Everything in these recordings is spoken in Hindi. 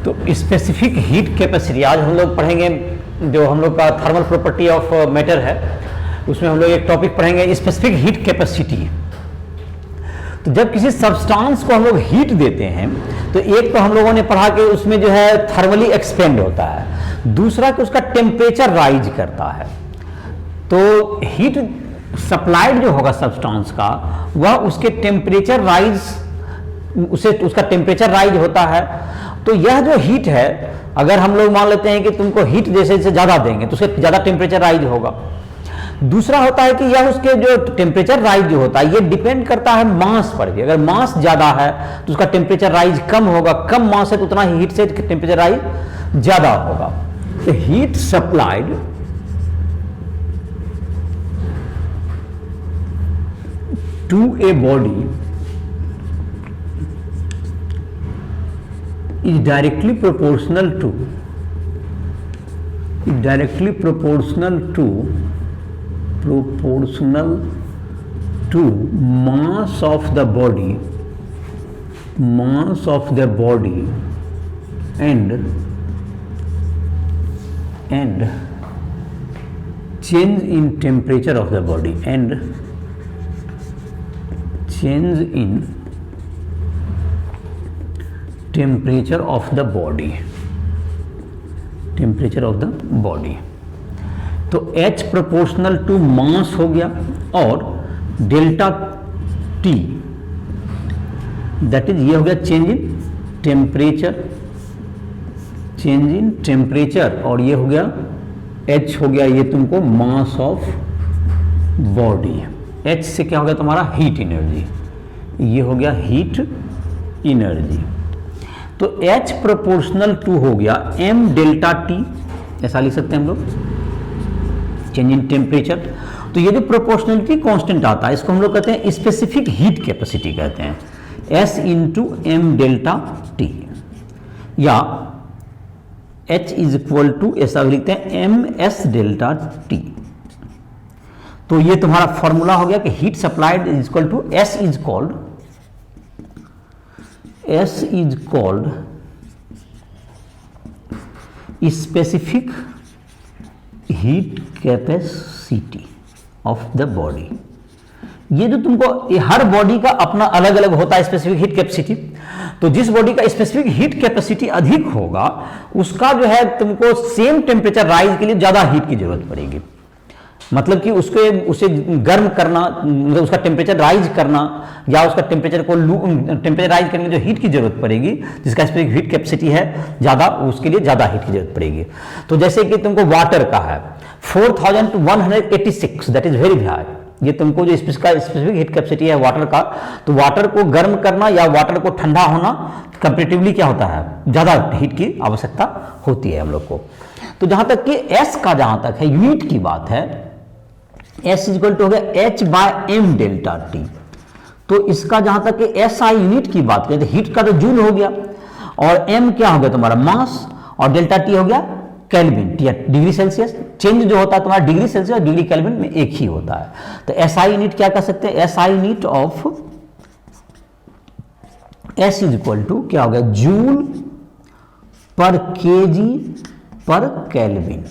तो स्पेसिफिक हीट कैपेसिटी आज हम लोग पढ़ेंगे, जो हम लोग का थर्मल प्रॉपर्टी ऑफ मैटर है उसमें हम लोग एक टॉपिक पढ़ेंगे स्पेसिफिक हीट कैपेसिटी। तो जब किसी सब्सटेंस को हम लोग हीट देते हैं तो एक तो हम लोगों ने पढ़ा कि उसमें जो है थर्मली एक्सपेंड होता है, दूसरा कि उसका टेम्परेचर राइज करता है। तो हीट सप्लाइड जो होगा सब्सटेंस का वह उसके टेम्परेचर राइज, उसका टेम्परेचर राइज होता है। तो यह जो हीट है, अगर हम लोग मान लेते हैं कि तुमको हीट जैसे जैसे ज़्यादा देंगे तो उसके ज़्यादा टेम्परेचर राइज होगा। दूसरा होता है कि यह उसके जो टेम्परेचर राइज जो होता है ये डिपेंड करता है मास पर भी। अगर मास ज़्यादा है तो उसका टेम्परेचर राइज कम होगा, कम मास है तो उतना ही हीट से टेम्परेचर राइज ज़्यादा होगा। तो heat supplied to a body is directly proportional to mass of the body and change in temperature of the body temperature of the body. तो H प्रोपोर्शनल टू मास हो गया और डेल्टा T दैट इज ये हो गया चेंज इन टेम्परेचर और ये हो गया H हो गया ये तुमको मास ऑफ बॉडी। H से क्या हो गया तुम्हारा हीट एनर्जी, ये हो गया हीट एनर्जी। तो H प्रोपोर्शनल टू हो गया M डेल्टा T, ऐसा लिख सकते हैं हम लोग, चेंज इन टेम्परेचर। तो ये जो प्रोपोर्शनलिटी कांस्टेंट आता है इसको हम लोग कहते हैं स्पेसिफिक हीट कैपेसिटी कहते हैं, S into M delta T, या H इज इक्वल टू ऐसा लिखते हैं MS डेल्टा T। तो ये तुम्हारा फॉर्मूला हो गया कि heat supplied is equal to S is called specific heat capacity of the body। ये जो तुमको हर बॉडी का अपना अलग अलग होता है स्पेसिफिक हीट कैपेसिटी। तो जिस बॉडी का स्पेसिफिक हीट कैपेसिटी अधिक होगा उसका जो है तुमको सेम टेम्परेचर राइज के लिए ज्यादा हीट की जरूरत पड़ेगी। मतलब कि उसे गर्म करना, मतलब उसका टेम्परेचर राइज करना या उसका टेम्परेचर राइज करने में जो हीट की जरूरत पड़ेगी, जिसका स्पेसिफिक हीट कैपेसिटी है ज़्यादा, उसके लिए ज़्यादा हीट की जरूरत पड़ेगी। तो जैसे कि तुमको वाटर का है 4186, दैट इज वेरी हाई। ये तुमको जो स्पेसिफिक हीट कैपेसिटी है वाटर का, तो वाटर को गर्म करना या वाटर को ठंडा होना कंपेरेटिवली क्या होता है, ज़्यादा हीट की आवश्यकता होती है हम लोग को। तो जहाँ तक कि S का जहाँ तक है यूनिट की बात है, S इक्वल टू हो गया H by M delta T। तो इसका जहां तक कि SI यूनिट की बात करें तो हीट का तो जूल हो गया और M क्या हो गया तुम्हारा मास और डेल्टा T हो गया केल्विन, डिग्री सेल्सियस। चेंज जो होता है तुम्हारा डिग्री सेल्सियस और डिग्री केल्विन में एक ही होता है। तो SI यूनिट क्या कर सकते हैं, SI unit of S is equal to क्या हो गया जूल पर केजी पर केल्विन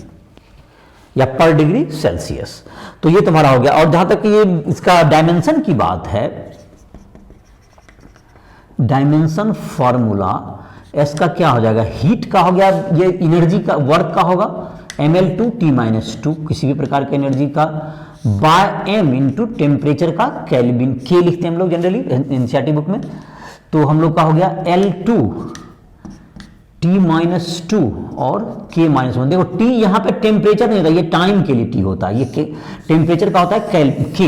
या पर डिग्री सेल्सियस। तो ये तुम्हारा हो गया। और जहां तक ये इसका डायमेंशन की बात है, डायमेंशन फॉर्मूला S का क्या हो जाएगा, हीट का हो गया, ये एनर्जी का वर्क का होगा mL2T-2 किसी भी प्रकार की एनर्जी का बाय M इंटू टेम्परेचर का केल्विन, K लिखते हैं हम लोग जनरली एनसीईआरटी बुक में। तो हम लोग का हो गया L2 T-2 और K-1। देखो T यहाँ पे टेम्परेचर नहीं होता, ये टाइम के लिए T होता है, ये टेम्परेचर का होता है K।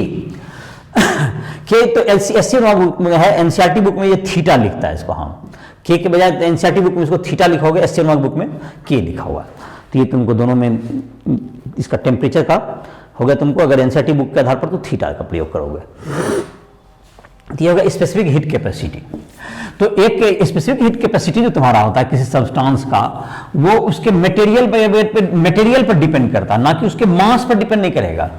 K तो एससी बुक में है, एनसीईआरटी बुक में ये थीटा लिखता है इसको, हम K के बजाय एनसीईआरटी बुक में इसको थीटा लिखा होगा, एससी बुक में K लिखा हुआ। तो ये तुमको दोनों में इसका टेम्परेचर का हो गया तुमको, अगर एनसीईआरटी बुक के आधार पर तो थीटा का प्रयोग करोगे। तो ये होगा स्पेसिफिक हीट कैपेसिटी। तो एक स्पेसिफिक हीट कैपेसिटी जो तुम्हारा होता है किसी सब्सटेंस का, वो उसके मटेरियल पर डिपेंड करता है, ना कि उसके मास पर डिपेंड नहीं करेगा।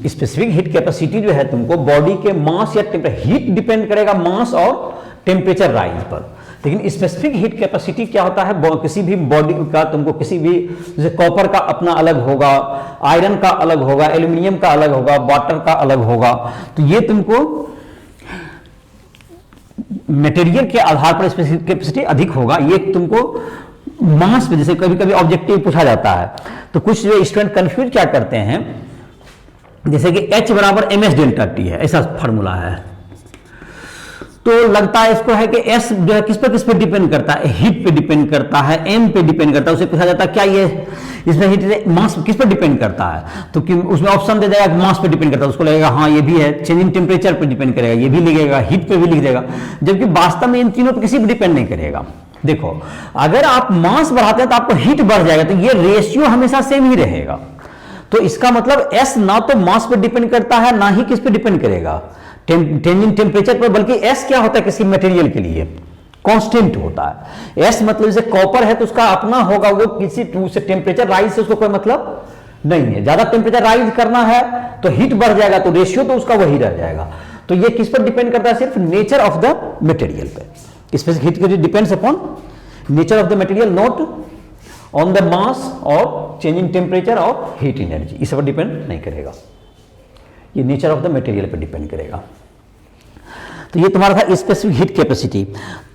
स्पेसिफिक हीट कैपेसिटी जो है तुमको बॉडी के मास या हीट डिपेंड करेगा मास और टेम्परेचर राइज पर। लेकिन स्पेसिफिक हीट कैपेसिटी क्या होता है, किसी भी बॉडी का तुमको किसी भी, जैसे कॉपर का अपना अलग होगा, आयरन का अलग होगा, एल्यूमिनियम का अलग होगा, वाटर का अलग होगा, तो ये तुमको मटेरियल के आधार पर स्पेसिफिक कैपेसिटी अधिक होगा। ये तुमको मास में, जैसे कभी कभी ऑब्जेक्टिव पूछा जाता है तो कुछ जो स्टूडेंट कंफ्यूज क्या करते हैं, जैसे कि H बराबर ms डेल्टा T है, ऐसा फार्मूला है, तो लगता है इसको है कि S जो है किस पे डिपेंड करता है, हीट पे डिपेंड करता है, M पे डिपेंड करता है। उसे पूछा जाता है क्या ये इसमें हीट मास किस पे डिपेंड करता है, तो कि उसमें ऑप्शन दे देगा कि मास पे डिपेंड करता है, उसको लगेगा हाँ ये भी है, चेंजिंग टेम्परेचर पे डिपेंड करेगा, ये भी लिखेगा, हीट पे भी लिख देगा, जबकि वास्तव में इन तीनों पे किसी पे डिपेंड नहीं करेगा। देखो अगर आप मास बढ़ाते हैं तो आपको हीट बढ़ जाएगा, तो ये रेशियो हमेशा सेम ही रहेगा। तो इसका मतलब S ना तो मास पे डिपेंड करता है ना ही किस पे डिपेंड करेगा, चेंजिंग टेम्परेचर पर, बल्कि S क्या होता है किसी मटेरियल के लिए कांस्टेंट होता है। S मतलब जैसे कॉपर है तो उसका अपना होगा, वो किसी से टेम्परेचर राइज से उसको कोई मतलब नहीं है। ज्यादा टेम्परेचर राइज करना है तो हीट बढ़ जाएगा, तो रेशियो तो उसका वही रह जाएगा। तो ये किस पर डिपेंड करता है, सिर्फ नेचर ऑफ द मटेरियल पे। Specific heat depends upon nature of the material, not on the mass और चेंजिंग टेम्परेचर और हीट एनर्जी, इस पर डिपेंड नहीं करेगा, ये नेचर ऑफ द मटेरियल पर डिपेंड करेगा। तो ये तुम्हारा था स्पेसिफिक हीट कैपेसिटी।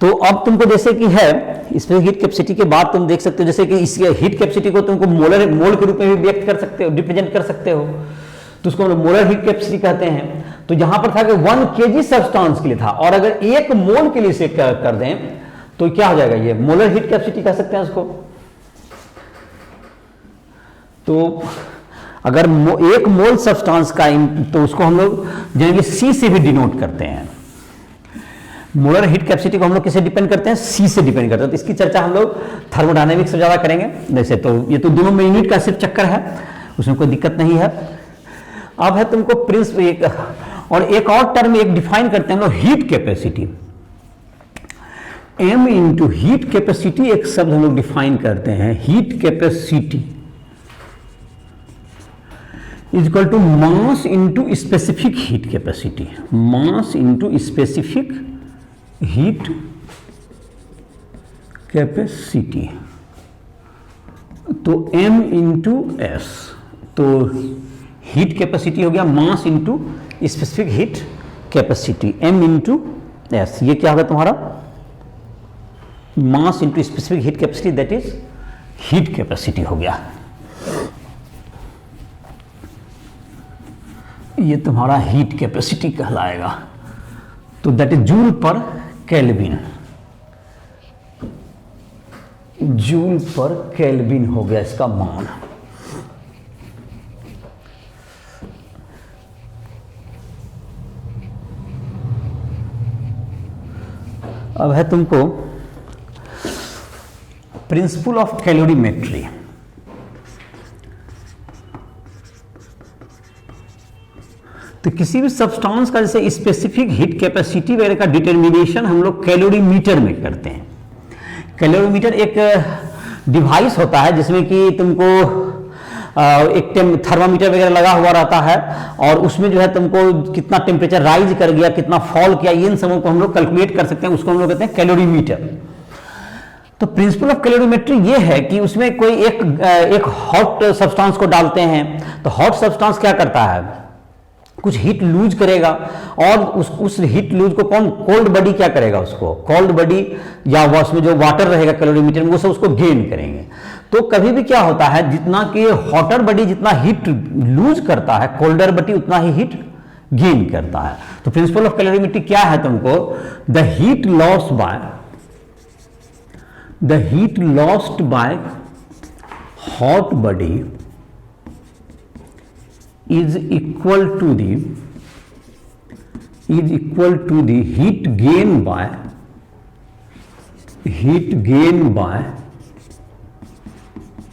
तो अब तुमको जैसे कि है स्पेसिफिक हीट कैपेसिटी के बाद तुम देख सकते हो, जैसे कि इस हीट कैपेसिटी को तुमको मोल के रूप में भी व्यक्त कर सकते हो, रिप्रेजेंट कर सकते हो, तो उसको मोलर हीट कैपेसिटी कहते हैं। तो यहां पर था कि 1 kg सब्सटेंस के लिए था, और अगर 1 मोल के लिए इसे कर दें तो क्या हो जाएगा, ये मोलर हीट कैपेसिटी कह सकते हैं उसको। तो अगर 1 मोल सब्सटेंस का तो उसको हम लोग जनरली C से भी डिनोट करते हैं। मोलर हीट कैपेसिटी को हम लोग किससे डिपेंड करते हैं, C से डिपेंड करते हैं। तो इसकी चर्चा हम लोग थर्मोडायनेमिक्स से ज्यादा करेंगे। जैसे तो ये तो दोनों में यूनिट का सिर्फ चक्कर है, उसमें कोई दिक्कत नहीं है। अब है तुमको प्रिंसिपल और एक और टर्म एक डिफाइन करते हैं हम लोग, heat capacity. M into heat capacity एक शब्द हम लोग डिफाइन करते हैं, heat capacity is equal to mass into specific heat capacity, mass into specific heat capacity. तो M इंटू S, तो हीट कैपेसिटी हो गया mass into specific heat capacity, M into S। ये क्या होगा तुम्हारा, mass into specific heat capacity, that is heat capacity हो गया। ये तुम्हारा हीट कैपेसिटी कहलाएगा। तो दैट इज जूल पर केल्विन, जूल पर केल्विन हो गया इसका मान। अब है तुमको प्रिंसिपल ऑफ कैलोरीमेट्री। तो किसी भी सब्सटेंस का जैसे स्पेसिफिक हीट कैपेसिटी वगैरह का डिटर्मिनेशन हम लोग कैलोरीमीटर में करते हैं। कैलोरीमीटर एक डिवाइस होता है जिसमें कि तुमको एक थर्मामीटर वगैरह लगा हुआ रहता है, और उसमें जो है तुमको कितना टेम्परेचर राइज कर गया, कितना फॉल किया, इन सबों को हम लोग कैलकुलेट कर सकते हैं, उसको हम लोग कहते हैं कैलोरीमीटर। तो प्रिंसिपल ऑफ कैलोरीमेट्री ये है कि उसमें कोई एक हॉट सब्सटेंस को डालते हैं, तो हॉट सब्सटेंस क्या करता है, कुछ हीट लूज करेगा, और उस हीट लूज को कौन, कोल्ड बॉडी क्या करेगा, उसको कोल्ड बॉडी या उसमें जो वाटर रहेगा कैलोरीमीटर में वो सब उसको गेन करेंगे। तो कभी भी क्या होता है, जितना कि हॉटर बॉडी जितना हीट लूज करता है, कोल्डर बॉडी उतना ही हीट गेन करता है। तो प्रिंसिपल ऑफ कैलोरीमेट्री क्या है तुमको, the heat lost by hot body is equal to the heat gain by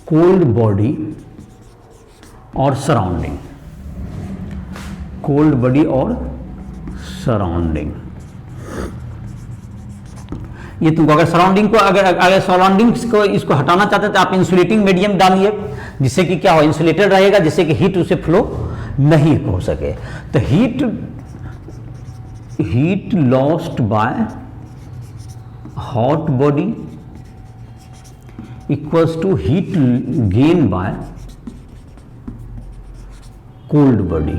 cold body और surrounding, cold body और surrounding। ये तुमको अगर सराउंडिंग को अगर सराउंडिंग को इसको हटाना चाहते हैं तो आप इंसुलेटिंग मीडियम डालिए, जिससे कि क्या हो, इंसुलेटेड रहेगा, जिससे कि हीट उसे फ्लो नहीं हो सके। तो heat lost by hot body equals to heat gain by cold body.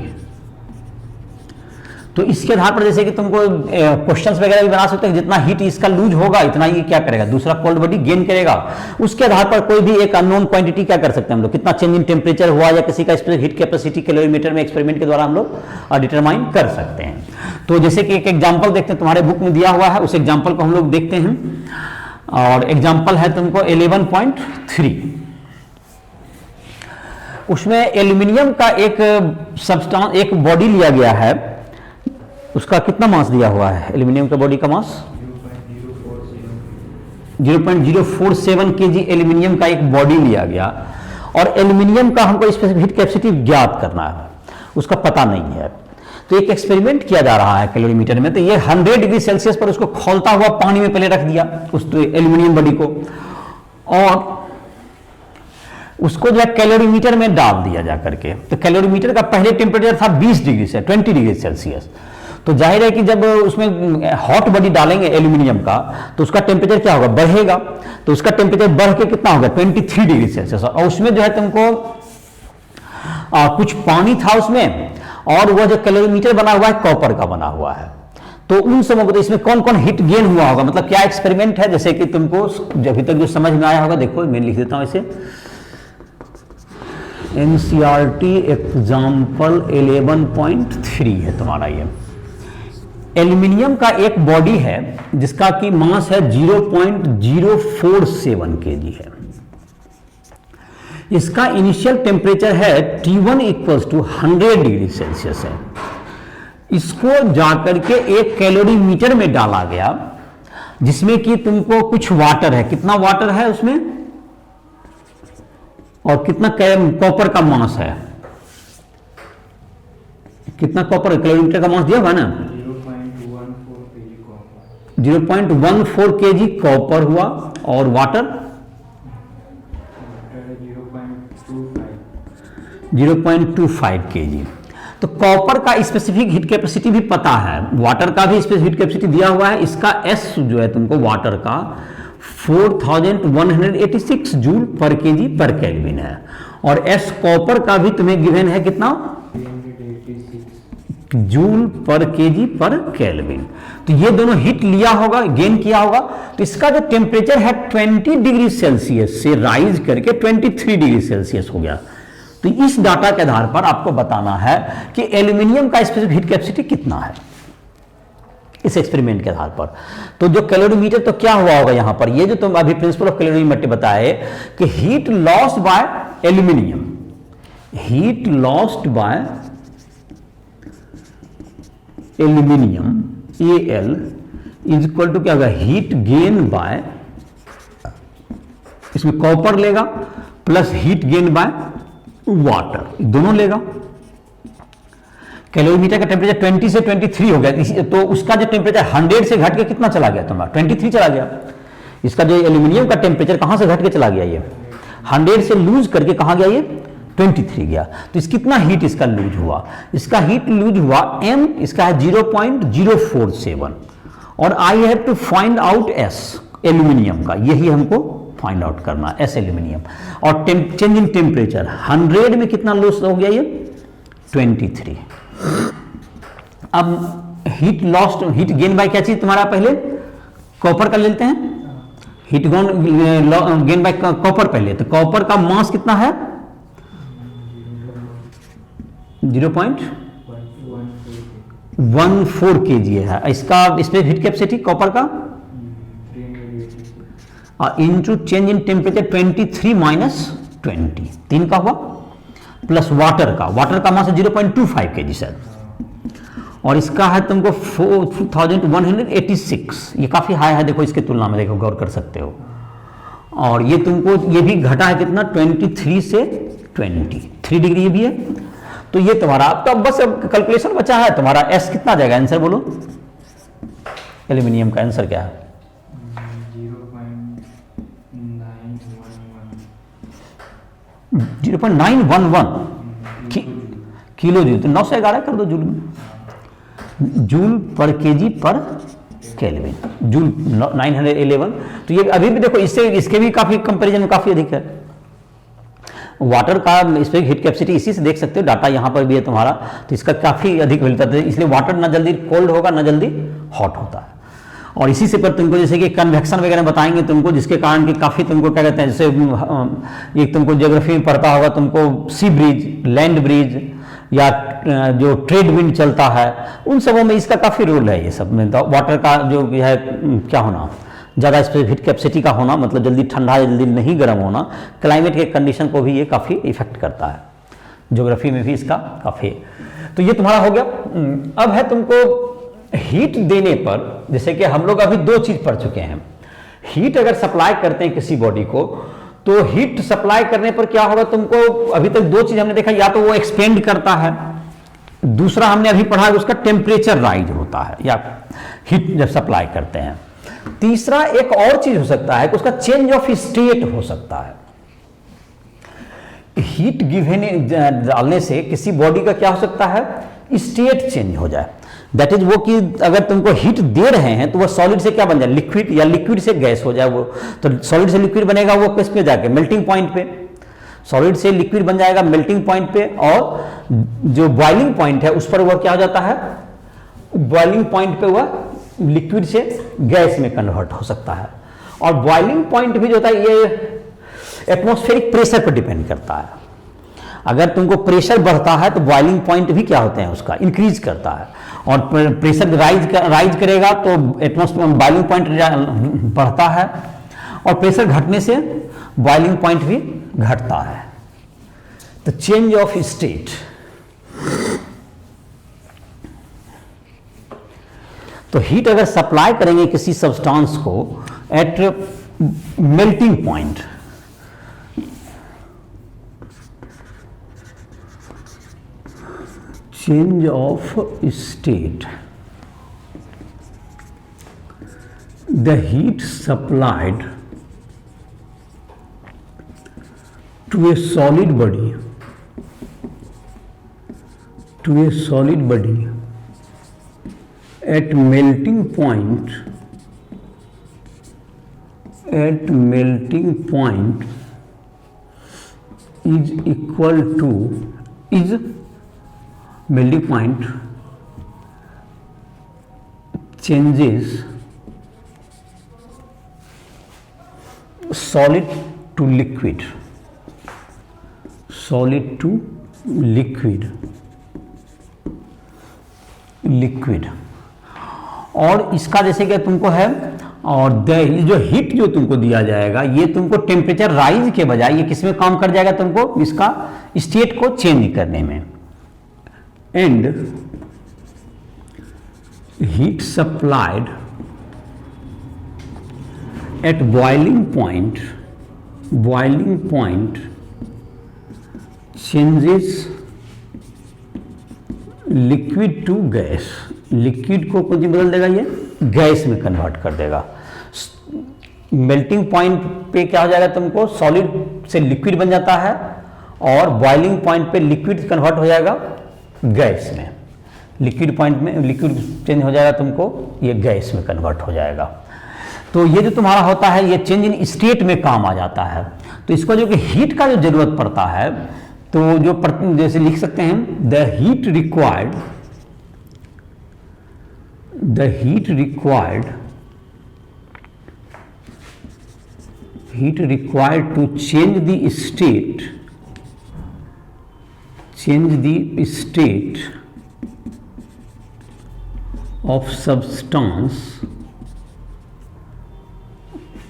तो इसके आधार पर जैसे कि तुमको क्वेश्चंस वगैरह भी बना सकते हैं, जितना हीट इसका लूज होगा इतना ये क्या करेगा, दूसरा कोल्ड बॉडी गेन करेगा। उसके आधार पर कोई भी एक अननोन क्वांटिटी क्या कर सकते हैं हम लोग, कितना चेंज इन टेम्परेचर हुआ या किसी का स्पेसिफिक हीट कैपेसिटी कैलोरीमीटर में एक्सपेरिमेंट के द्वारा हम लोग डिटरमाइन कर सकते हैं। तो जैसे कि एक एग्जाम्पल देखते हैं, तुम्हारे बुक में दिया हुआ है, उस एग्जाम्पल को हम लोग देखते हैं। और एग्जाम्पल है तुमको 11.3। उसमें एल्यूमिनियम का एक सब्सटेंस, एक बॉडी लिया गया है, उसका कितना मास दिया हुआ है, एल्यूमिनियम का बॉडी का मास 0.047 केजी एल्यूमिनियम का एक बॉडी लिया गया। और एल्यूमिनियम का हमको स्पेसिफिक हीट कैपेसिटी ज्ञात करना है, उसका पता नहीं है। तो एक एक्सपेरिमेंट किया जा रहा है कैलोरीमीटर में। तो ये 100 डिग्री सेल्सियस पर उसको खौलता हुआ पानी में पहले रख दिया उस एल्यूमिनियम बॉडी को, और उसको जो है कैलोरीमीटर में डाल दिया जा करके। तो कैलोरीमीटर का पहले टेम्परेचर था 20 डिग्री से 20 डिग्री सेल्सियस। तो जाहिर है कि जब उसमें हॉट बॉडी डालेंगे एल्यूमिनियम का तो उसका टेम्परेचर क्या होगा, बढ़ेगा। तो उसका टेम्परेचर बढ़ के कितना होगा, 23 डिग्री सेल्सियस। और उसमें जो है तुमको कुछ पानी था उसमें, और वह जो कैलोरीमीटर बना हुआ है कॉपर का बना हुआ है। तो उन समों को, तो इसमें कौन कौन हीट गेन हुआ होगा, मतलब क्या एक्सपेरिमेंट है, जैसे कि तुमको अभी तक जो समझ में आया होगा, देखो मैं लिख देता हूं इसे। एनसीईआरटी एग्जाम्पल 11.3 है तुम्हारा ये। एल्यूमिनियम का एक बॉडी है जिसका कि मास है 0.047 केजी है। इसका इनिशियल टेम्परेचर है T1 equals to 100 degree Celsius है। इसको जाकर के एक कैलोरीमीटर में डाला गया, जिसमें कि तुमको कुछ वाटर है, कितना वाटर है उसमें, और कितना कॉपर का मास है, कितना कॉपर कैलोरीमीटर का मास दिया हुआ ना, 0.14 केजी कॉपर हुआ, और वाटर 0.25 केजी। तो कॉपर का स्पेसिफिक हीट कैपेसिटी भी पता है, वाटर का भी स्पेसिफिक हीट कैपेसिटी दिया हुआ है। इसका एस जो है तुमको वाटर का 4186 जूल पर केजी पर केल्विन है, और एस कॉपर का भी तुम्हें गिवन है कितना, जूल पर केजी पर केल्विन। तो ये दोनों हीट लिया होगा, गेन किया होगा। तो इसका जो टेम्परेचर है 20 डिग्री सेल्सियस से राइज करके 23 डिग्री सेल्सियस हो गया। तो इस डाटा के आधार पर आपको बताना है कि एल्यूमिनियम का स्पेसिफिक हीट कैपेसिटी कितना है इस एक्सपेरिमेंट के आधार पर। तो जो कैलोरीमीटर, तो क्या हुआ होगा यहां पर, ये जो तुम अभी प्रिंसिपल ऑफ कैलोरीमीटर बताए कि heat lost by aluminium, heat lost by aluminium Al is equal to क्या होगा, हीट गेन बाय, इसमें कॉपर लेगा plus heat gain by water, दोनों लेगा। कैलोरीमीटर का टेम्परेचर 20 से 23 हो गया, तो उसका जो टेम्परेचर 100 से घट के कितना चला गया तुम्हारा, 23 चला गया। इसका जो एल्यूमिनियम का टेम्परेचर कहां से घट के चला गया, ये 100 से लूज करके कहां गया, ये 23 गया। तो इस कितना हीट इसका लूज हुआ, इसका हीट लूज हुआ m, इसका है 0.047, और I have to find out s aluminium का, यही हमको फाइंड आउट करना, एस एल्यूमिनियम। और चेंज इन टेम्परेचर 100 में कितना लॉस हो गया, ये 23। अब heat lost, heat gain by क्या चीज तुम्हारा, पहले कॉपर का लेते हैं, हीट गेन बाय कॉपर पहले। तो कॉपर का मास कितना है, 0.14 केजी है। इसका इसमें हीट कैपेसिटी कॉपर का into change in temperature 23 minus 20, 3 का हुआ, प्लस वाटर का मास 0.25 केजी सर, और इसका है तुमको 4186, ये काफी हाई है, देखो इसके तुलना में, देखो गौर कर सकते हो। और ये तुमको, ये भी घटा है कितना, 23 से 23 डिग्री ये भी है। तो ये तुम्हारा आपका बस अब कैलकुलेशन बचा है तुम्हारा, एस कितना जाएगा, आंसर बोलो, एल्यूमिनियम का आंसर क्या है, 0.911 किलो जूल। तो 9 से 11 कर दो जूल में, जूल पर केजी पर केल्विन, जूल 911। तो ये अभी भी देखो इससे इसके भी काफी कंपैरिजन में काफी अधिक है। वाटर का स्पेसिफिक हीट कैपेसिटी इसी से देख सकते हो, डाटा यहाँ पर भी है तुम्हारा, तो इसका काफी अधिक मिलता है, इसलिए वाटर ना जल्दी कोल्ड होगा ना जल्दी हॉट होता है। और इसी से पर तुमको जैसे कि कन्वेक्शन वगैरह बताएंगे तुमको, जिसके कारण कि काफी तुमको क्या कहते हैं, जैसे एक तुमको ज्योग्राफी में पढ़ता होगा तुमको, सी ब्रिज, लैंड ब्रिज या जो ट्रेड विंड चलता है, उन सबों में इसका काफी रोल है। ये सब में वाटर का जो है क्या होना, ज़्यादा स्पेसिफिक हीट कैपेसिटी का होना, मतलब जल्दी ठंडा या जल्दी नहीं गर्म होना, क्लाइमेट के कंडीशन को भी ये काफ़ी इफेक्ट करता है। ज्योग्राफी में भी इसका काफ़ी। तो ये तुम्हारा हो गया। अब है तुमको हीट देने पर, जैसे कि हम लोग अभी दो चीज़ पढ़ चुके हैं। हीट अगर सप्लाई करते हैं किसी बॉडी को, तो हीट सप्लाई करने पर क्या होगा तुमको, अभी तक दो चीज़ हमने देखा, या तो वो एक्सपेंड करता है, दूसरा हमने अभी पढ़ा उसका टेम्परेचर राइज होता है, या हीट जब सप्लाई करते हैं। तीसरा एक और चीज हो सकता है कि उसका चेंज ऑफ स्टेट हो सकता है। हीट गिवन डालने से किसी बॉडी का क्या हो सकता है, स्टेट चेंज हो जाए। दैट इज वो कि अगर तुमको हीट दे रहे हैं तो वो सॉलिड से क्या बन जाए, लिक्विड, या लिक्विड से गैस हो जाए। वो तो सॉलिड से लिक्विड बनेगा, वो किस पे जाके, मेल्टिंग पॉइंट पे। सॉलिड से लिक्विड बन जाएगा मेल्टिंग पॉइंट पे, और जो बॉइलिंग पॉइंट है उस पर वह क्या हो जाता है, बॉइलिंग पॉइंट पे वह लिक्विड से गैस में कन्वर्ट हो सकता है। और बॉइलिंग पॉइंट भी जो होता है ये एटमॉस्फेरिक प्रेशर पर डिपेंड करता है। अगर तुमको प्रेशर बढ़ता है तो बॉइलिंग पॉइंट भी क्या होते हैं उसका इंक्रीज करता है, और प्रेशर राइज करेगा तो एटमॉस्फेयर बॉइलिंग पॉइंट बढ़ता है, और प्रेशर घटने से बॉइलिंग पॉइंट भी घटता है। तो चेंज ऑफ स्टेट, तो हीट अगर सप्लाई करेंगे किसी सब्सटेंस को at melting point, change of state, the heat supplied to a solid body, at melting point is equal to, is melting point changes solid to liquid, liquid. और इसका जैसे कि तुमको है, और जो हीट जो तुमको दिया जाएगा ये तुमको टेम्परेचर राइज के बजाय ये किस में काम कर जाएगा, तुमको इसका स्टेट को चेंज करने में। And heat supplied at boiling point changes liquid to gas, liquid को कुछ बदल देगा, ये गैस में कन्वर्ट कर देगा। मेल्टिंग पॉइंट पे क्या हो जाएगा, तुमको सॉलिड से लिक्विड बन जाता है, और बॉइलिंग पॉइंट पे लिक्विड कन्वर्ट हो जाएगा गैस में। लिक्विड पॉइंट में लिक्विड चेंज हो जाएगा, तुमको ये गैस में कन्वर्ट हो जाएगा। तो ये जो तुम्हारा होता है ये चेंज इन स्टेट में काम आ जाता है। तो इसको जो कि हीट का जो जरूरत पड़ता है, तो जो जैसे लिख सकते हैं, the heat required to change the state of substance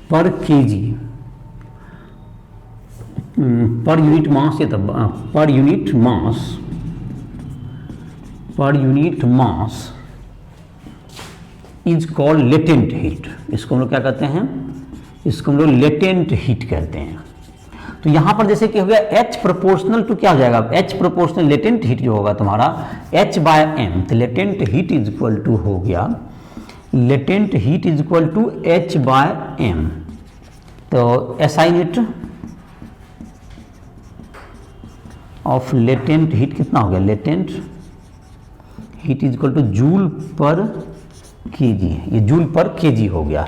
per kg, per unit mass, ये तब per unit mass is called latent heat. इसको हम लोग क्या कहते हैं, इसको हम लोग लेटेंट हीट कहते हैं। तो यहां पर जैसे कि हो गया H प्रोपोर्शनल टू क्या हो जाएगा, H प्रोपोर्शनल लेटेंट हीट जो होगा तुम्हारा H/m, तो latent heat is equal to हो गया, latent heat is equal to H/m। तो SI unit of latent heat कितना हो गया, latent heat is equal to joule per KG, ये जूल पर केजी हो गया,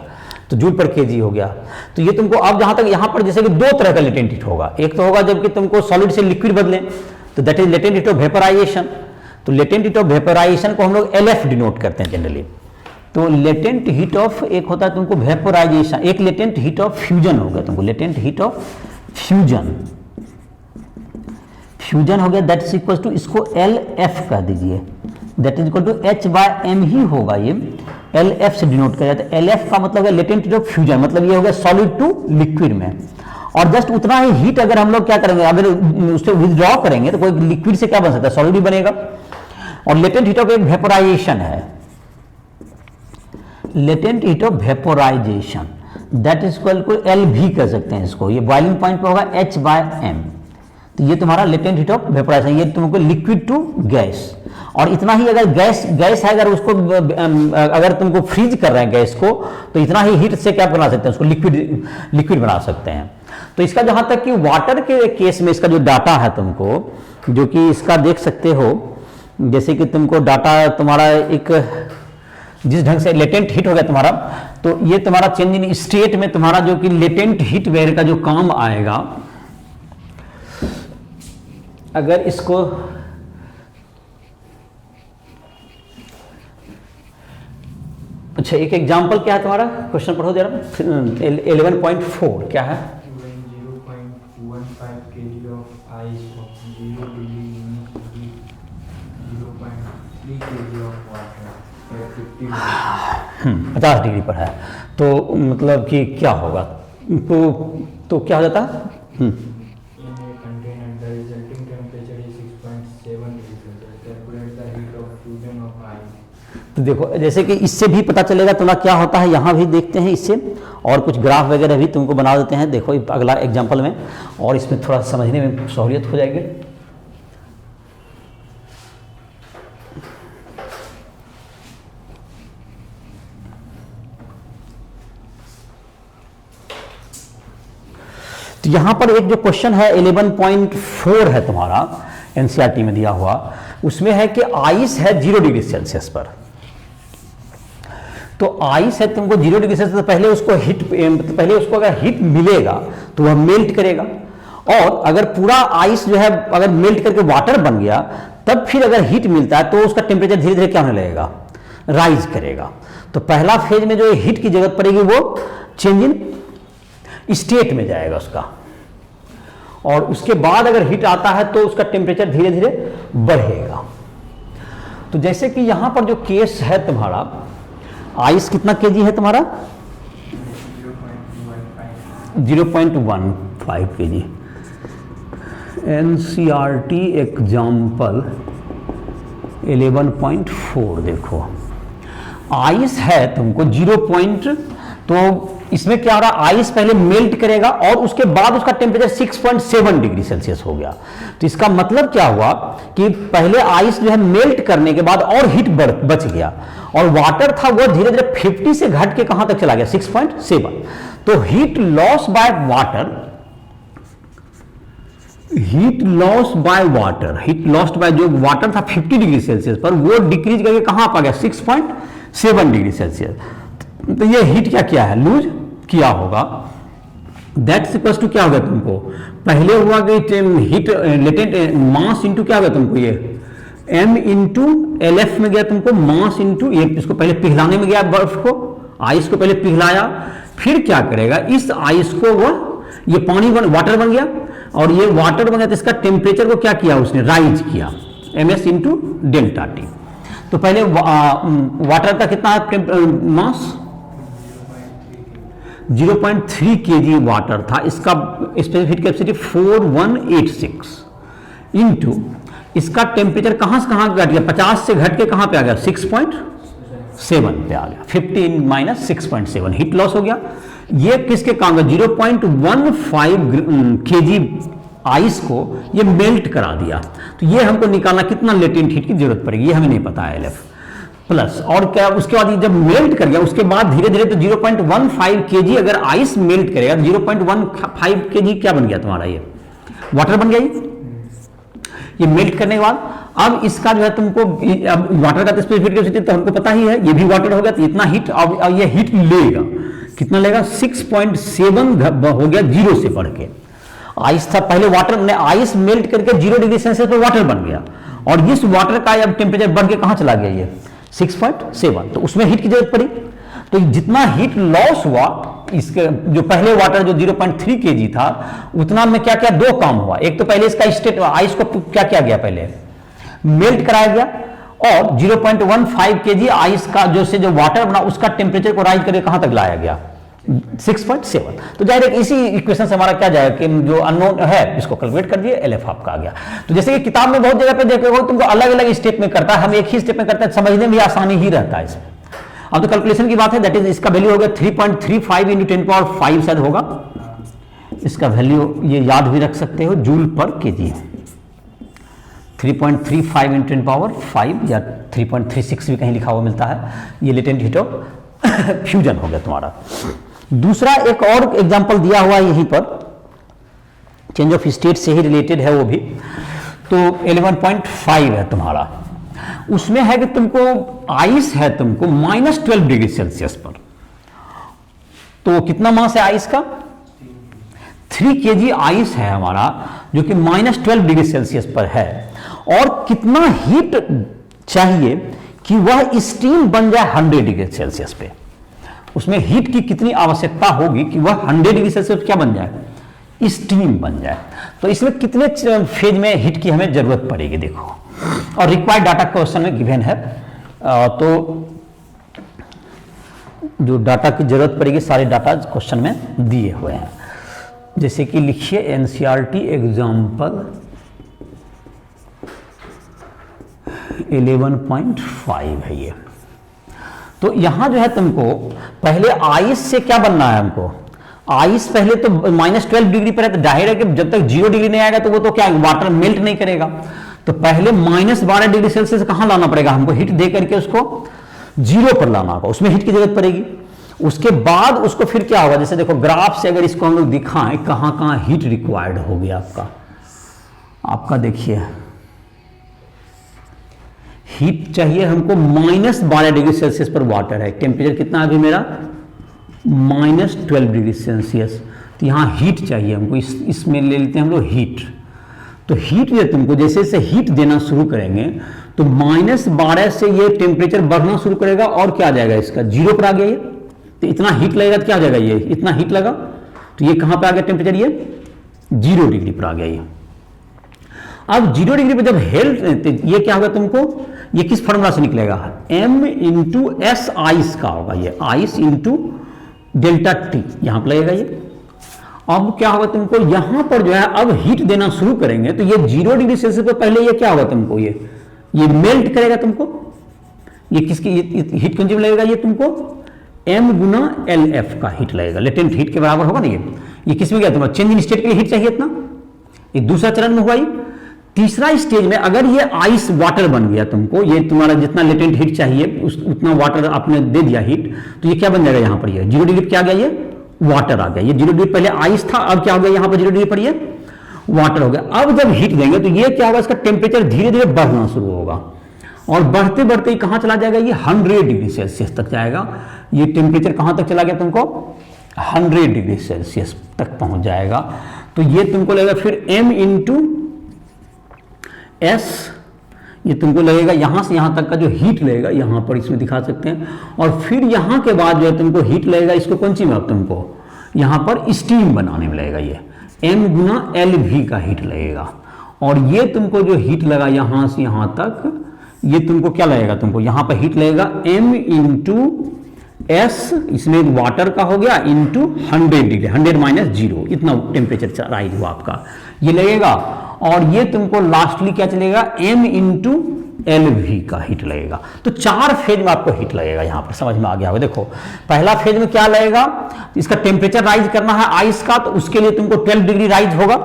तो जूल पर केजी हो गया। तो ये तुमको अब जहां तक यहां पर जैसे कि दो तरह का लेटेंट हीट होगा, एक तो होगा जबकि तुमको सॉलिड से लिक्विड बदलें, तो that is latent heat of vaporisation. तो लेटेंट हीट ऑफ वेपराइजेशन को हम लोग LF डिनोट करते हैं जनरली। तो लेटेंट हीट ऑफ एक होता है तुमको वेपराइजेशन, एक लेटेंट हीट ऑफ फ्यूजन हो गया तुमको, latent heat of fusion, fusion हो गया, दैट इज इक्वल टू, इसको LF कह दीजिए, that is equal to H/m ही होगा, ये LF से डिनोट किया जाता है। LF का मतलब है लेटेंट हीट ऑफ फ्यूजन, मतलब ये हो गया सॉलिड टू लिक्विड में। और जस्ट उतना ही हीट अगर हम लोग क्या करेंगे, अगर उससे विथड्रॉ करेंगे तो कोई लिक्विड से क्या बन सकता है, सॉलिड ही बनेगा। और लेटेंट हीट ऑफ एक वेपोराइजेशन है, latent heat of vaporisation that is equal to LV कह सकते हैं इसको, ये बॉइलिंग पॉइंट पे होगा H/m। तो ये तुम्हारा लेटेंट हीट ऑफ वेपोराइजेशन, ये तुमको लिक्विड टू गैस। और इतना ही अगर गैस है, अगर उसको अगर तुमको फ्रीज कर रहे हैं गैस को, तो इतना ही हीट से क्या बना सकते हैं, उसको लिक्विड बना सकते हैं। तो इसका जहां तक कि वाटर के केस में इसका जो डाटा है तुमको, जो कि इसका देख सकते हो, जैसे कि तुमको डाटा तुम्हारा एक जिस ढंग से लेटेंट हीट हो गया तुम्हारा, तो ये तुम्हारा चेंज इन स्टेट में तुम्हारा जो कि लेटेंट हीट वेयर का जो काम आएगा, अगर इसको अच्छा एक एग्जांपल क्या है तुम्हारा, क्वेश्चन पढ़ो जरा 11.4 क्या है, 0.15 kg of ice of 0 degree minus 0.3 kg of water at 50 degree। 50 degree पर है, तो मतलब कि क्या होगा, तो क्या हो जाता है, तो देखो जैसे कि इससे भी पता चलेगा तुम्हारा क्या होता है, यहाँ भी देखते हैं इससे, और कुछ ग्राफ वगैरह भी तुमको बना देते हैं, देखो अगला एग्जांपल में, और इसमें थोड़ा समझने में सहूलियत हो जाएगी। तो यहाँ पर एक जो क्वेश्चन है 11.4 है तुम्हारा, एनसीईआरटी में दिया हुआ, उसमें है कि आइस है 0 डिग्री सेल्सियस पर। तो आइस है तुमको 0 डिग्री सेल्सियस, तो पहले उसको अगर हीट मिलेगा तो वह मेल्ट करेगा, और अगर पूरा आइस जो है अगर मेल्ट करके वाटर बन गया, तब फिर अगर हीट मिलता है तो उसका टेम्परेचर धीरे धीरे क्या होने लगेगा, राइज करेगा। तो पहला फेज में जो हीट की जरूरत पड़ेगी वो चेंज इन स्टेट में जाएगा उसका, और उसके बाद अगर हीट आता है तो उसका टेम्परेचर धीरे धीरे बढ़ेगा। तो जैसे कि यहां पर जो केस है तुम्हारा, आइस कितना केजी है तुम्हारा, 0.15 केजी। एनसीईआरटी एग्जाम्पल 11.4 देखो, आइस है तुमको 0. तो इसमें क्या हो रहा है, आइस पहले मेल्ट करेगा और उसके बाद उसका टेम्परेचर 6.7 डिग्री सेल्सियस हो गया। तो इसका मतलब क्या हुआ कि पहले आइस जो है मेल्ट करने के बाद और हीट बच गया, और वाटर था वो धीरे धीरे 50 से घट के कहां तक चला गया, 6.7। तो heat loss by water, heat loss by जो वाटर था 50 डिग्री सेल्सियस पर, वो डिक्रीज करके कहां आ गया, 6.7 डिग्री सेल्सियस। तो ये हीट क्या किया है, लूज किया होगा। दैट्स इक्वल्स टू क्या हो गया तुमको, पहले हुआ कि हीट लेटेंट मास इनटू क्या हो गया तुमको, ये m इंटू LF में गया तुमको, मास इंटू ये, इसको पहले पिघलाने में गया, बर्फ को, आइस को पहले पिघलाया, फिर क्या करेगा, इस आइस को वो ये पानी वाटर बन गया, और ये वाटर बन गया तो इसका टेम्परेचर को क्या किया उसने, राइज किया, ms इंटू डेल्टा टी। तो पहले वाटर का कितना मास 0.3 kg वाटर था, इसका स्पेसिफिक हीट कैपेसिटी 4186 इंटू इसका टेम्परेचर कहां से कहां घट गया, 50 से घट के कहां पे आ गया, 6.7 पे आ गया, 50 माइनस 6.7 हीट लॉस हो गया। ये किसके काम का, 0.15 kg आइस को ये मेल्ट करा दिया। तो ये हमको निकालना कितना लेटेंट हीट की जरूरत पड़ेगी, ये हमें नहीं पता है, LF प्लस, और क्या उसके बाद जब मेल्ट कर गया उसके बाद धीरे धीरे तो 0.15 kg अगर आइस मेल्ट करेगा, 0.15 kg क्या बन गया तुम्हारा, ये वाटर बन गया। ये मेल्ट करने के बाद अब इसका जो है तुमको, अब वाटर का स्पेसिफिक कैपेसिटी तो हमको पता ही है, ये भी वाटर हो गया, तो इतना हीट, अब ये हीट लेगा, कितना लेगा, 6.7 हो गया, 0 से बढ़ के। आइस था पहले, वाटर ने आइस मेल्ट करके 0 डिग्री सेल्सियस पर वाटर बन गया, और इस वाटर का अब टेम्परेचर बढ़ के कहां चला गया, ये 6.7, तो उसमें हीट की जरूरत पड़ी। तो जितना हीट लॉस हुआ, इसके जो पहले वाटर जो 0.3 kg था, उतना में क्या क्या दो काम हुआ। एक तो पहले इसका स्टेट, आइस को क्या किया गया, पहले मेल्ट कराया गया, और 0.15 kg आइस का जो वाटर बना, उसका टेम्परेचर को राइज करके कहां तक लाया गया, 6.7। तो जाहिर है इसी इक्वेशन से हमारा क्या जाएगा कि जो अननोन है इसको कैलकुलेट कर दिए, LF आपका आ गया। तो जैसे कि किताब में बहुत जगह पे देखोगे तुमको अलग अलग स्टेप में करता है, हम एक ही स्टेप में करते हैं, समझने में भी आसानी ही रहता है इसमें। अब तो कैलकुलेशन की बात है, दैट इज इसका वैल्यू हो गया 3.35 × 10⁵ शायद होगा इसका वैल्यू, ये याद भी रख सकते हो, जूल पर केजी, 3.35 × 10⁵ या 3.36 भी कहीं लिखा हुआ मिलता है। ये लेटेंट हीट ऑफ फ्यूजन हो गया तुम्हारा। दूसरा एक और एग्जांपल दिया हुआ है यहीं पर, चेंज ऑफ स्टेट से ही रिलेटेड है वो भी, तो 11.5 है तुम्हारा। उसमें है कि तुमको आइस है तुमको -12 डिग्री सेल्सियस पर, तो कितना मास है आइस का, 3 kg आइस है हमारा, जो कि -12 डिग्री सेल्सियस पर है, और कितना हीट चाहिए कि वह स्टीम बन जाए 100 डिग्री सेल्सियस पे। उसमें हीट की कितनी आवश्यकता होगी कि वह 100 डिग्री सेल्सियस क्या बन जाए, स्टीम बन जाए। तो इसमें कितने फेज में हीट की हमें जरूरत पड़ेगी, देखो, और रिक्वायर्ड डाटा क्वेश्चन में गिवन है। तो जो डाटा की जरूरत पड़ेगी सारे डाटा क्वेश्चन में दिए हुए हैं। जैसे कि लिखिए एनसीईआरटी एग्जाम्पल 11.5 है ये। तो यहां जो है तुमको पहले आइस से क्या बनना है, हमको आइस पहले तो -12 डिग्री पर है, तो जाहिर है कि जब तक 0 डिग्री नहीं आएगा तो वो तो क्या वाटर मेल्ट नहीं करेगा। तो पहले -12 डिग्री सेल्सियस कहां लाना पड़ेगा हमको, हीट दे करके उसको 0 पर लाना होगा, उसमें हीट की जरूरत पड़ेगी। उसके बाद उसको फिर क्या होगा, जैसे देखो ग्राफ से अगर इसको हम लोग दिखाएं कहां कहां हीट रिक्वायर्ड होगी आपका देखिए, हीट चाहिए हमको -12 डिग्री सेल्सियस पर वाटर है, टेम्परेचर कितना है अभी मेरा -12 डिग्री सेल्सियस, तो यहां हीट चाहिए हमको, इसमें ले लेते हैं हम लोग हीट। तो हीट ये तुमको जैसे जैसे हीट देना शुरू करेंगे तो -12 से ये टेम्परेचर बढ़ना शुरू करेगा, और क्या आ जाएगा इसका 0 पर आ गया ये, तो इतना हीट लगेगा तो क्या आ जाएगा, ये इतना हीट लगा तो ये कहां पे आ गया टेम्परेचर, ये 0 डिग्री पर आ गया ये। अब 0 डिग्री पर जब हेल्थ, ये क्या होगा तुमको, ये किस फॉर्मूला से निकलेगा, m × s आइस का होगा, ये आइस × ΔT यहां पर लगेगा ये। अब क्या होगा तुमको, यहां पर जो है अब हीट देना शुरू करेंगे तो ये 0 डिग्री सेल्सियस पर पहले ये क्या होगा तुमको, ये मेल्ट करेगा तुमको, ये किसकी हीट कंज्यूम लगेगा, ये तुमको m × LF का हीट लगेगा, लेटेंट हीट के बराबर होगा ना ये किस में गया तुम्हारा, चेंज इन स्टेट के लिए हीट चाहिए इतना, ये दूसरा चरण में हुआ। ये तीसरा स्टेज में अगर ये आइस वाटर बन गया तुमको, ये तुम्हारा जितना लेटेंट हीट चाहिए उतना वाटर आपने दे दिया हीट, तो ये क्या बन जाएगा यहाँ पर, ये 0 डिग्री क्या आ गया, ये वाटर आ गया। ये 0 डिग्री पहले आइस था, अब क्या हो गया यहाँ पर 0 डिग्री पर ये वाटर हो गया। अब जब हीट देंगे तो ये क्या होगा, इसका टेम्परेचर धीरे धीरे बढ़ना शुरू होगा, और बढ़ते बढ़ते ही कहां चला जाएगा, ये 100 डिग्री सेल्सियस तक जाएगा। ये टेम्परेचर कहां तक चला गया तुमको, 100 डिग्री सेल्सियस तक पहुंच जाएगा। तो ये तुमको लगेगा फिर m × s, ये तुमको लगेगा यहां से यहां तक का जो हीट लगेगा, यहां पर इसमें दिखा सकते हैं, और फिर यहां के बाद जो है तुमको हीट लगेगा, इसको कौन सी में अब तुमको यहां पर स्टीम बनाने में लगेगा, ये m × LV का हीट लगेगा। और ये तुमको जो हीट लगा यहां से यहां तक, ये तुमको क्या लगेगा, तुमको यहां पर हीट लगेगा m × S, इसमें वाटर का हो गया, इंटू 100 डिग्री, 100 - 0, इतना टेम्परेचर राइज हुआ आपका, ये लगेगा। और ये तुमको लास्टली क्या चलेगा, m × LV का हीट लगेगा। तो 4 फेज में आपको हीट लगेगा, यहां पर समझ में आ गया होगा। देखो पहला फेज में क्या लगेगा, इसका टेम्परेचर राइज करना है आइस का, तो उसके लिए तुमको 12 डिग्री राइज होगा,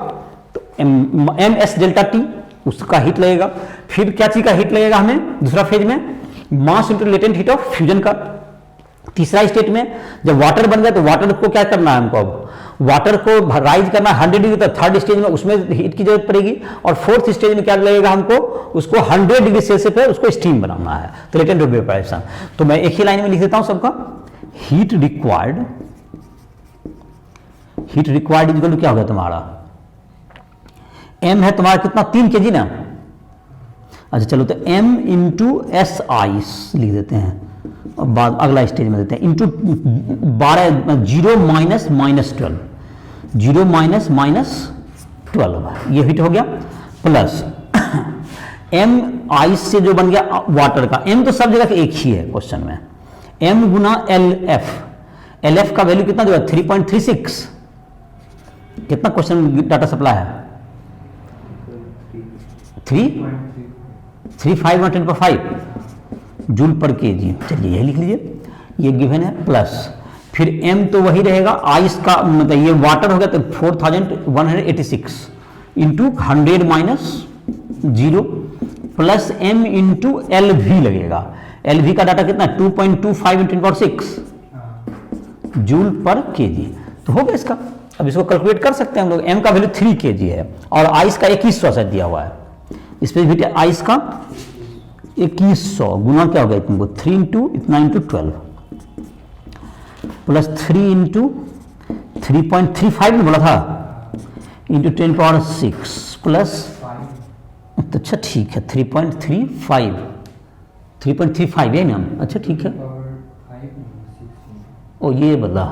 तो ms ΔT उसका हीट लगेगा। फिर क्या चीज का हीट लगेगा हमें दूसरा फेज में, mass into latent heat of fusion का। तीसरा स्टेट में जब वाटर बन गया तो वाटर को क्या करना है हमको, अब वाटर को राइज करना 100 डिग्री तक, थर्ड स्टेज में उसमें हीट की जरूरत पड़ेगी, और फोर्थ स्टेज में क्या लगेगा हमको, उसको 100 डिग्री सेल्सियस पे उसको स्टीम बनाना है, तो लेटेंट वेपोराइजेशन। तो मैं एक ही लाइन में लिख देता हूं सबका, हीट रिक्वायर्ड इक्वल टू क्या होगा तुम्हारा, m है तुम्हारा कितना 3 kg ना, अच्छा चलो तो m इंटू एस आई लिख देते हैं, और बाद अगला स्टेज में देते हैं इंटू 12 0 माइनस -12 0 माइनस -12 ये हीट हो गया, प्लस m आइस से जो बन गया वाटर का, m तो सब जगह एक ही है क्वेश्चन में, m गुना LF का वैल्यू कितना जो है 3.36, कितना क्वेश्चन डाटा सप्लाई है 351/10⁵ जूल पर केजी, चलिए यही लिख लीजिए, ये गिवन है, प्लस फिर m तो वही रहेगा, आइस का मतलब ये वाटर हो गया तो 4186 into 100 minus 0 plus m into LV लगेगा, LV का डाटा कितना 2.25 × 10⁶ जूल पर केजी, तो हो गया इसका। अब इसको कैलकुलेट कर सकते हैं हम लोग, m का वैल्यू 3 kg है और आइस का 2100 से दिया हुआ है, स्पेसिफिक आइस का 2100 गुना क्या हो गया तुमको 3 इंटू इतना इंटू 12 प्लस 3 इंटू 3.35 में बोला था इंटू 10⁶ प्लस, तो अच्छा ठीक है 3.35 है ना, अच्छा ठीक है, ओ ये बदला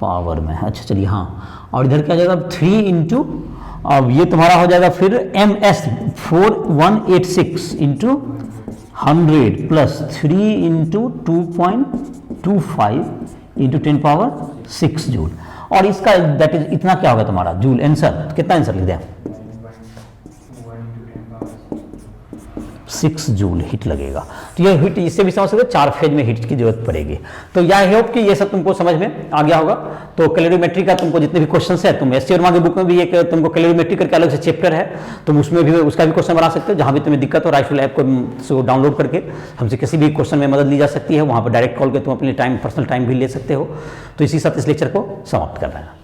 पावर में, अच्छा चलिए हाँ, और इधर क्या जाएगा 3 इंटू, अब ये तुम्हारा हो जाएगा फिर MS 4186 into 100 plus 3 into 2.25 into 10⁶ joule, और इसका दैट इज इतना क्या होगा तुम्हारा जूल, आंसर कितना आंसर लिख दिया 6 जूल हीट लगेगा। तो ये हीट इससे भी समझ सकते हो 4 फेज में हीट की जरूरत पड़ेगी। तो आई होप कि ये सब तुमको समझ में आ गया होगा। तो कैलोरीमेट्री का तुमको जितने भी क्वेश्चन है, तुम एससी वर्मा की बुक में भी एक तुमको कैलोरीमेट्री करके अलग से चैप्टर है, तुम उसमें भी उसका भी क्वेश्चन बना सकते हो। जहां भी तुम्हें दिक्कत हो राइफल ऐप को डाउनलोड करके हमसे किसी भी क्वेश्चन में मदद ली जा सकती है। वहां पर डायरेक्ट कॉल के तुम अपने टाइम पर्सनल टाइम भी ले सकते हो। तो इसी साथ इस लेक्चर को समाप्त कर रहे हैं।